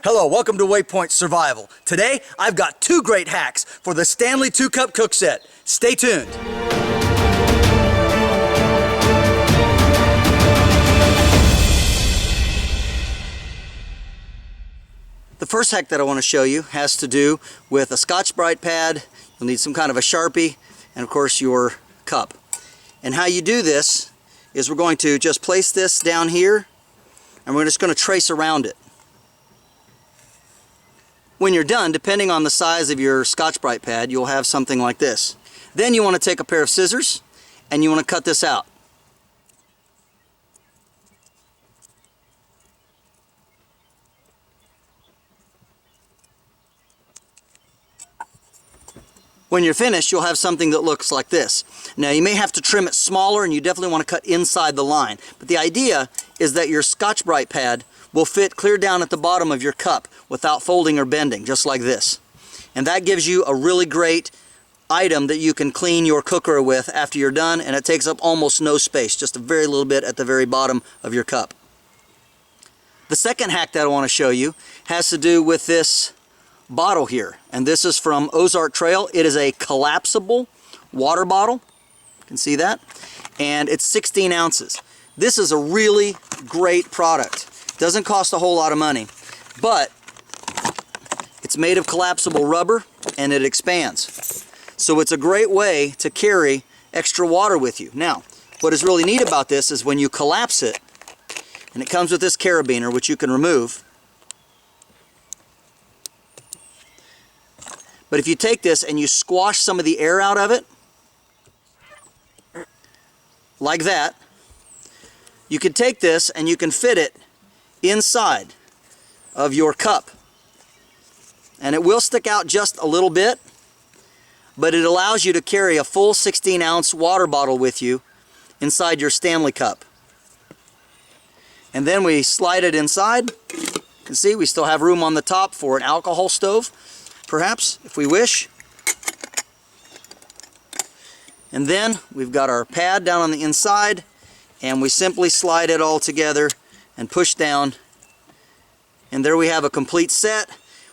Hello, welcome to Waypoint Survival. Today, I've got two great hacks for the Stanley 2-Cup cook set. Stay tuned. The first hack that I want to show you has to do with a Scotch-Brite pad. You'll need some kind of a Sharpie, and of course your cup. And how you do this is we're going to just place this down here, and we're just going to trace around it. When you're done, depending on the size of your Scotch-Brite pad, you'll have something like this. Then you want to take a pair of scissors and you want to cut this out. When you're finished, you'll have something that looks like this. Now, you may have to trim it smaller, and you definitely want to cut inside the line. But the idea is that your Scotch-Brite pad will fit clear down at the bottom of your cup without folding or bending, just like this. And that gives you a really great item that you can clean your cooker with after you're done, and it takes up almost no space, just a very little bit at the very bottom of your cup. The second hack that I want to show you has to do with this bottle here, and this is from Ozark Trail. It is a collapsible water bottle. You can see that, and it's 16 ounces. This is a really great product. Doesn't cost a whole lot of money, but it's made of collapsible rubber and it expands. So it's a great way to carry extra water with you. Now, what is really neat about this is when you collapse it, and it comes with this carabiner, which you can remove. But if you take this and you squash some of the air out of it, like that, you can take this and you can fit it inside of your cup. And it will stick out just a little bit, but it allows you to carry a full 16-ounce water bottle with you inside your Stanley cup. And then we slide it inside. You can see we still have room on the top for an alcohol stove, perhaps, if we wish. And then we've got our pad down on the inside, and we simply slide it all together and push down, and there we have a complete set.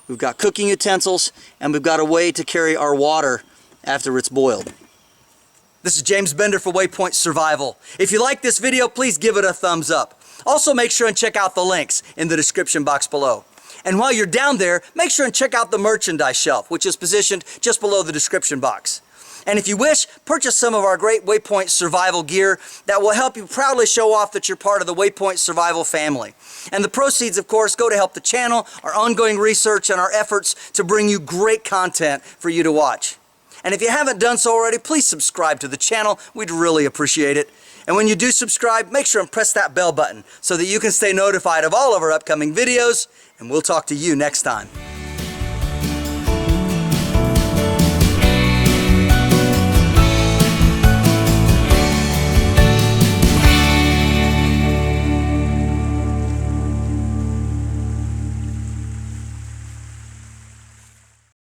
We've got cooking utensils, and we've got a way to carry our water after it's boiled. This is James Bender for Waypoint Survival. If you like this video, please give it a thumbs up. Also, make sure and check out the links in the description box below. And while you're down there, make sure and check out the merchandise shelf, which is positioned just below the description box. And if you wish, purchase some of our great Waypoint Survival gear that will help you proudly show off that you're part of the Waypoint Survival family. And the proceeds, of course, go to help the channel, our ongoing research, and our efforts to bring you great content for you to watch. And if you haven't done so already, please subscribe to the channel. We'd really appreciate it. And when you do subscribe, make sure and press that bell button so that you can stay notified of all of our upcoming videos, and we'll talk to you next time.